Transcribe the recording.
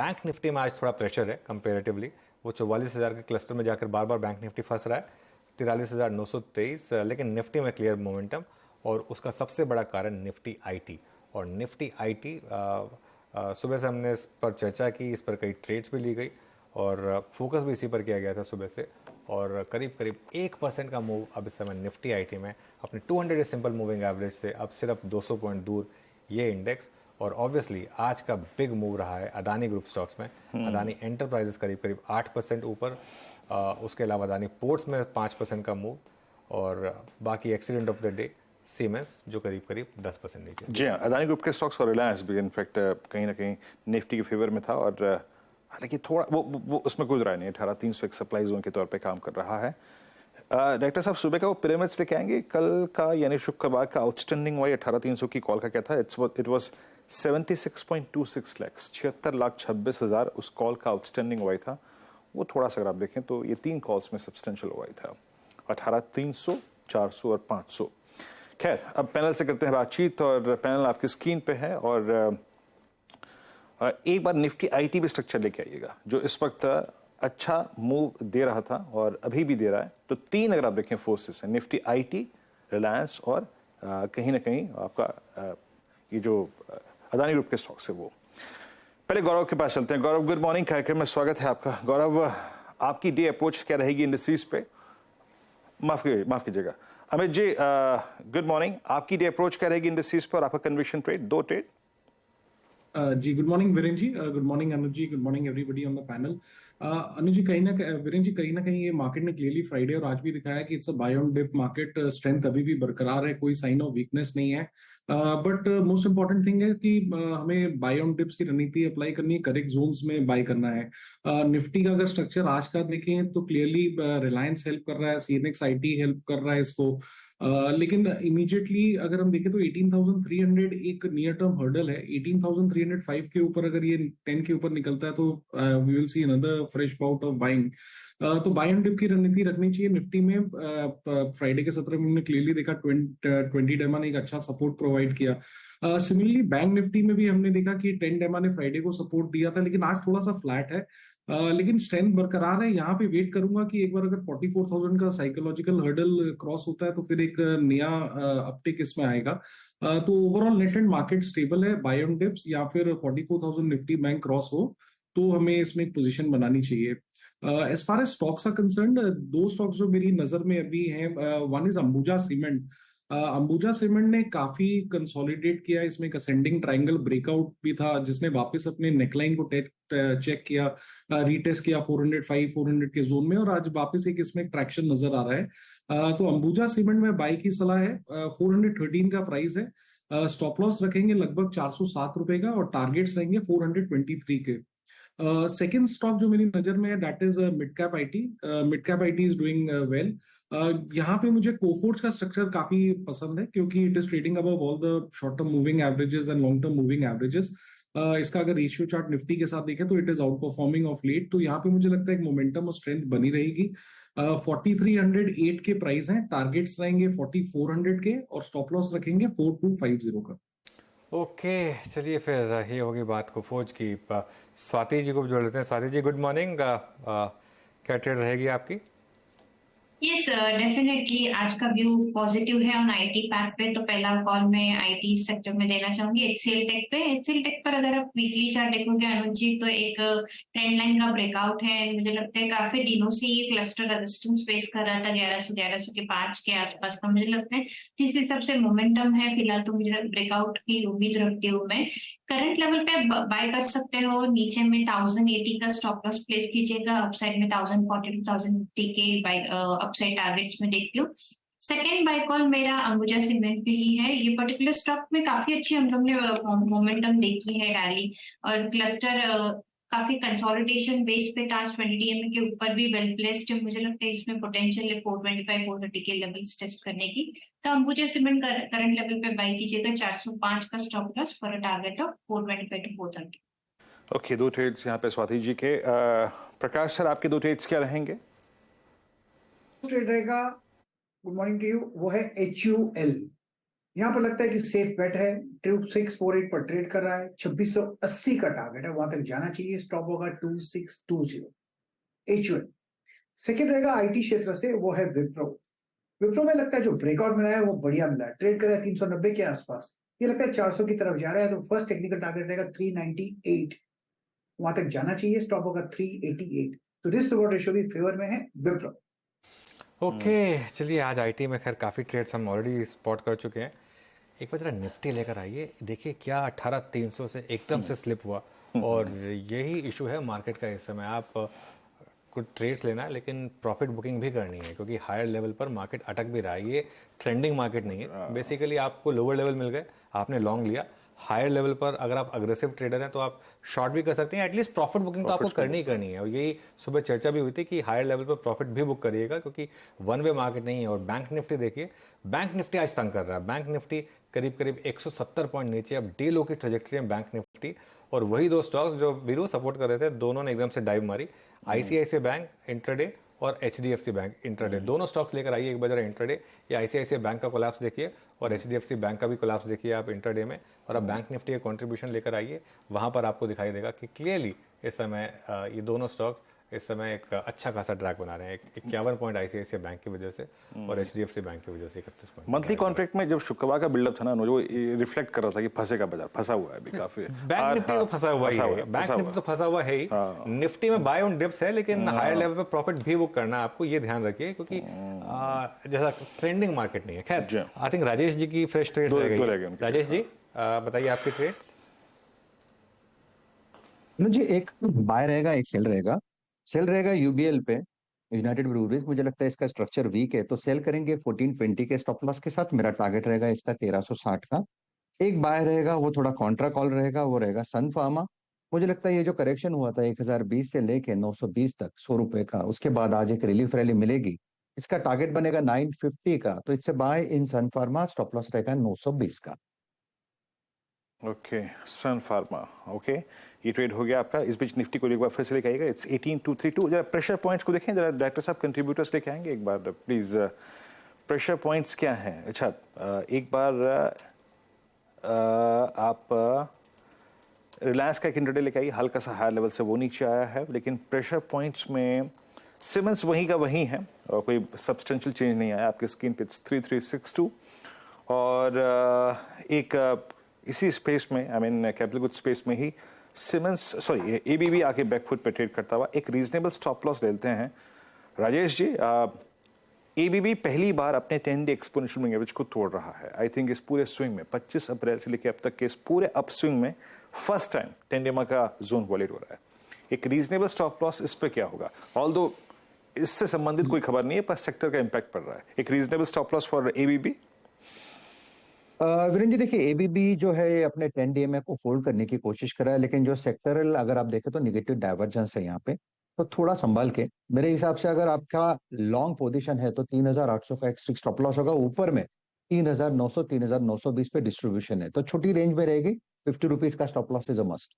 Bank Nifty में आज थोड़ा प्रेशर है कंपेरेटिवली, वो 44,000 के क्लस्टर में जाकर बार बार बैंक निफ्टी फंस रहा है, 43,923, लेकिन निफ्टी में क्लियर मोमेंटम, और उसका सबसे बड़ा कारण निफ्टी आईटी। और निफ्टी आईटी सुबह से हमने इस पर चर्चा की, इस पर कई ट्रेड्स भी ली गई और फोकस भी इसी पर किया गया था सुबह से, और करीब करीब 1% का मूव अब इस समय निफ्टी आईटी में अपने 200 सिंपल मूविंग एवरेज से अब सिर्फ 200 पॉइंट दूर ये इंडेक्स। और ऑब्वियसली आज का बिग मूव रहा है अदानी ग्रुप स्टॉक्स में। अदानी एंटरप्राइजेस करीब करीब 8% ऊपर, उसके अलावा अदानी पोर्ट्स में 5% का मूव, और बाकी accident of the day siemens जो करीब करीब 10% नीचे। जी हाँ, अदानी ग्रुप के स्टॉक्स और रिलायंस भी इनफैक्ट कहीं ना कहीं निफ्टी के फेवर में था, और हालांकि थोड़ा वो उसमें कोई राय नहीं, 18,300 एक सप्लाई जोन के तौर पे काम कर रहा है। डायरेक्टर साहब, सुबह का वो पिरामिड्स लेके आएंगे, कल का यानी शुक्रवार का आउटस्टैंडिंग वाई 18,300 की कॉल का क्या था? इट वाज 76.26 लाख, 76,26,000 उस कॉल का आउटस्टैंडिंग वाई था। वो थोड़ा सा अगर आप देखें तो ये 3 कॉल्स में सब्सटेंशियल वाई था, 18,300, 400 और 500। खैर, अब पैनल से करते हैं बातचीत, और पैनल आपकी स्क्रीन पे है, और एक बार निफ्टी आईटी भी स्ट्रक्चर लेके आइएगा जो इस वक्त अच्छा मूव दे रहा था और अभी भी दे रहा है। तो 3 अगर आप देखें फोर्सेस हैं, निफ्टी आईटी, रिलायंस और कहीं ना कहीं आपका ये जो अदानी ग्रुप के स्टॉक्स है वो। पहले गौरव के पास चलते हैं। गौरव, गुड मॉर्निंग, कार्यक्रम में स्वागत है आपका। गौरव, आपकी डे अप्रोच क्या रहेगी इंडस्ट्रीज पे? माफ कीजिएगा अमित जी, गुड मॉर्निंग, आपकी डे अप्रोच क्या रहेगी इंडस्ट्रीज पर, आपका कन्विक्शन ट्रेड, 2 ट्रेड? जी good morning Viren ji, good morning Anuj ji, good morning everybody on the panel. Anuj ji, Viren ji, कहीं ना कहीं ये मार्केट ने क्लियरली फ्राइडे और आज भी दिखाया कि it's a buy on dip market. Strength अभी भी बरकरार है, कोई साइन ऑफ वीकनेस नहीं है। बट मोस्ट इंपॉर्टेंट थिंग है कि हमें बाय ऑन डिप्स की रणनीति अप्लाई करनी है, करेक्ट जोन्स में बाय करना है। निफ्टी का अगर स्ट्रक्चर आज का देखें तो क्लियरली रिलायंस हेल्प कर रहा है, सीएनएक्स आईटी हेल्प कर रहा है इसको। लेकिन इमीडिएटली अगर हम देखें तो 18,300 एक नियर टर्म हर्डल है। 18,305 के ऊपर अगर ये 10 के ऊपर निकलता है तो we will see another fresh bout of buying. तो बाय एंड डिप की रणनीति रखनी चाहिए निफ्टी में। फ्राइडे के सत्र में हमने क्लियरली देखा 20 डेमा ने एक अच्छा सपोर्ट प्रोवाइड किया। सिमिलरली बैंक निफ्टी में भी हमने देखा कि 10 डेमा ने फ्राइडे को सपोर्ट दिया था, लेकिन आज थोड़ा सा फ्लैट है। लेकिन स्ट्रेंथ बरकरार है। यहाँ पे वेट करूंगा कि एक बार अगर 44,000 का साइकोलॉजिकल हर्डल क्रॉस होता है तो फिर एक नया अपटिक इसमें आएगा। तो overall net and market stable है। बाय ऑन डिप्स या फिर 44,000 निफ्टी बैंक क्रॉस हो तो हमें इसमें एक पोजीशन बनानी चाहिए। As far as stocks are concerned, 2 stocks जो मेरी नजर में अभी हैं, one is Ambuja cement. Ambuja cement ने काफी कंसोलिडेट किया, इसमें एक असेंडिंग ट्रायंगल ब्रेकआउट भी था जिसने वापस अपने नेकलाइन को चेक किया, रीटेस्ट किया 405 400 के जोन में, और आज वापस एक इसमें ट्रैक्शन नजर आ रहा है। तो अंबुजा सीमेंट में बाय की सलाह है। 413 का प्राइस है। स्टॉप लॉस रखेंगे लगभग 407 रुपए का, और टारगेट्स रहेंगे 423 के। सेकेंड स्टॉक जो मेरी नजर में है that is mid cap IT. Mid cap IT is doing well. यहाँ पे मुझे कोफोर्ज का स्ट्रक्चर काफी पसंद है क्योंकि it is trading above all the short term moving averages and long term moving averages. इसका अगर रेशियो चार्ट निफ्टी के साथ देखें तो it is outperforming of late. तो यहाँ पे मुझे लगता है एक मोमेंटम और स्ट्रेंथ बनी रहेगी। 4308 के प्राइस हैं, टारगेट्स रहेंगे 4400 के, और स्टॉप लॉस रखेंगे 4250 का। ओके, चलिए फिर ये होगी बात को फौज की। स्वाति जी को भी जोड़ लेते हैं। स्वाति जी, गुड मॉर्निंग, क्या ट्रेड रहेगी आपकी? यस डेफिनेटली आज का व्यू पॉजिटिव है ऑन आईटी पैक पे। तो पहला कॉल मैं आईटी सेक्टर में देना चाहूंगी एचसीएल टेक पे। एचसीएल टेक पर अगर आप वीकली चार्ट देखोगे अनुज जी तो एक ट्रेंड लाइन का ब्रेकआउट है। मुझे लगता है काफी दिनों से ये क्लस्टर रेजिस्टेंस फेस कर रहा था 1100 के 5 के आसपास का। मुझे लगता है जिस हिसाब से मोमेंटम है फिलहाल तो मुझे ब्रेकआउट की उम्मीद रखती हूँ मैं। करंट लेवल पे बाय कर सकते हो, नीचे में 1080 का स्टॉप लॉस प्लेस कीजिएगा, अपसाइड में 1040 to 1050 के बाय अपसाइड टारगेट्स में देखती हूँ। सेकेंड बाय कॉल मेरा अंबुजा सीमेंट पे ही है। ये पर्टिकुलर स्टॉक में काफी अच्छी हम लोग ने मोमेंटम देखी है रैली, और क्लस्टर काफी कंसोलिडेशन बेस पे टास्क 20 DMA के ऊपर भी वेल प्लेस्ड है। मुझे लगता है इसमें पोटेंशियल है 425 430 के लेवल्स टेस्ट करने की। तो अंबुजा सीमेंट करंट लेवल पे बाय कीजिएगा, 405 का stop loss for a target of 425 to 430। Okay, 2 trades यहाँ पे स्वाति जी के। प्रकाश सर, आपके 2 ट्रेड्स क्या रहेंगे? ट्रेड रहेगा, गुड मॉर्निंग टू यू, वो है HUL। यहाँ पर लगता है कि सेफ बेट है, 2648 पर ट्रेड कर रहा है, 2680 का टारगेट है, वहां तक जाना चाहिए। स्टॉप होगा 2620। HUL सेकेंड रहेगा आईटी क्षेत्र से, वो है विप्रो। विप्रो में लगता है जो ब्रेकआउट मिला है वो बढ़िया मिला है, ट्रेड कर रहा है 390 के आसपास, ये लगता है 400 की तरफ जा रहा है, तो फर्स्ट टेक्निकल टारगेट रहेगा 398, वहां तक जाना चाहिए। स्टॉप होगा 388। तो रिस्क रिवॉर्ड रेशियो भी फेवर में है विप्रो। ओके चलिए, आज आईटी में खैर काफ़ी ट्रेड्स हम ऑलरेडी स्पॉट कर चुके हैं। एक बार जरा निफ्टी लेकर आइए, देखिए क्या 18,300 से एकदम से स्लिप हुआ, और यही इशू है मार्केट का इस समय। आप कुछ ट्रेड्स लेना है लेकिन प्रॉफिट बुकिंग भी करनी है, क्योंकि हायर लेवल पर मार्केट अटक भी रहा है। ये ट्रेंडिंग मार्केट नहीं है, बेसिकली आपको लोअर लेवल मिल गए, आपने लॉन्ग लिया। हायर लेवल पर अगर आप अग्रेसिव ट्रेडर हैं तो आप शॉर्ट भी कर सकते हैं, एटलीस्ट प्रॉफिट बुकिंग तो आपको करनी ही करनी है। और यही सुबह चर्चा भी हुई थी कि हायर लेवल पर प्रॉफिट भी बुक करिएगा, क्योंकि वन वे मार्केट नहीं है। और बैंक निफ्टी देखिए, बैंक निफ्टी आज तंग कर रहा है। बैंक निफ्टी करीब करीब 170 पॉइंट नीचे, अब डे लो की ट्रेजेक्टरी है बैंक निफ्टी। और वही दो स्टॉक्स जो वीरू सपोर्ट कर रहे थे, दोनों ने एकदम से डाइव मारी। आईसीआईसीआई बैंक इंट्राडे और एचडीएफसी बैंक इंट्राडे, दोनों स्टॉक्स लेकर आइए एक बार जरा इंट्राडे। ये आईसीआईसीआई बैंक का कोलैप्स देखिए और एचडीएफसी बैंक का भी कोलैप्स देखिए आप इंट्राडे में, और अब बैंक निफ्टी का कंट्रीब्यूशन लेकर आइए, वहां पर आपको दिखाई देगा कि क्लियरली इस समय ये दोनों स्टॉक्स इस समय एक अच्छा खासा ट्रैक बना रहे हैं। 51 पॉइंट आईसीआईसीआई बैंक की वजह से और एचडीएफसी बैंक की वजह से 31 पॉइंट। मंथली कॉन्ट्रैक्ट में जब शुक्रवार का बिल्डअप था ना, वो रिफ्लेक्ट कर रहा था कि फंसेगा बाजार, फंसा हुआ है अभी काफी। बैंक निफ्टी तो फंसा हुआ ही है, बैंक निफ्टी तो फंसा हुआ है ही। निफ्टी में बाय ऑन डिप्स है, लेकिन हायर लेवल पे प्रॉफिट भी बुक करना है आपको, ये ध्यान रखिए, क्योंकि जैसा ट्रेंडिंग मार्केट नहीं है। खैर आई थिंक राजेश जी की फ्रेश ट्रेड्स रह गई। राजेश जी बताइए आपकी ट्रेड्स। जी एक बाय रहेगा, एक सेल रहेगा। सेल रहेगा यूबीएल पे, यूनाइटेड ब्रूवरीज। मुझे लगता है इसका स्ट्रक्चर वीक है, तो सेल करेंगे 1420 के स्टॉप लॉस के साथ। मेरा टारगेट रहेगा इसका 1360 का। एक बाय रहेगा, वो थोड़ा कॉन्ट्रा कॉल रहेगा, वो रहेगा सन फार्मा। मुझे लगता है ये जो करेक्शन हुआ था 1020 से लेके 920 तक 100 रुपए का, उसके बाद आज एक रिलीफ रैली मिलेगी। इसका टारगेट बनेगा 950 का, तो इससे बाय इन सन फार्मा। स्टॉप लॉस रहेगा 920 का। ओके, सन फार्मा। ओके, ये ट्रेड हो गया आपका। इस बीच निफ्टी को एक बार फिर से लेके आएगा, इट्स 18232। जरा प्रेशर पॉइंट्स को देखें, जरा डायरेक्टर साहब कंट्रीब्यूटर्स लेके आएंगे एक बार प्लीज। प्रेशर पॉइंट्स क्या हैं? अच्छा, एक बार आप रिलायंस का एक इंट्राडे लेके आइए, हल्का सा हायर लेवल से वो नीचे आया है, लेकिन प्रेशर पॉइंट्स में सिमेंस वहीं का वहीं है और कोई सब्सटेंशियल चेंज नहीं आया आपकी स्क्रीन पे। 3362। और एक इसी स्पेस में, I mean capital good space में ही सिमेंस, सॉरी एबीबी आके बैकफुट पे ट्रेड करता हुआ एक रीजनेबल स्टॉप लॉस लेते हैं। राजेश जी, एबीबी पहली बार अपने 10 डे एक्सपोनेंशियल मूविंग एवरेज को तोड़ रहा है। आई थिंक इस पूरे स्विंग में 25 अप्रैल से लेकर अब तक के इस पूरे अप स्विंग में फर्स्ट टाइम 10 डे का जोन वॉलेट हो रहा है। एक रीजनेबल स्टॉप लॉस इस पे क्या होगा? ऑल्दो इससे संबंधित कोई खबर नहीं है, पर सेक्टर का इंपैक्ट पड़ रहा है। एक reasonable stop loss for ABB. Virendra ji देखिए, एबीबी जो है अपने 10 डीएमए को होल्ड करने की कोशिश कर रहा है, लेकिन जो सेक्टरल अगर आप देखें तो निगेटिव डाइवर्जेंस है यहाँ पे, तो थोड़ा संभाल के। मेरे हिसाब से अगर आपका लॉन्ग पोजीशन है तो 3800 का एक स्ट्रिक्ट स्टॉप लॉस होगा। ऊपर में 3900 3920 पे डिस्ट्रीब्यूशन है, तो छोटी रेंज में रहेगी। 50 रुपीज का stop loss is a must.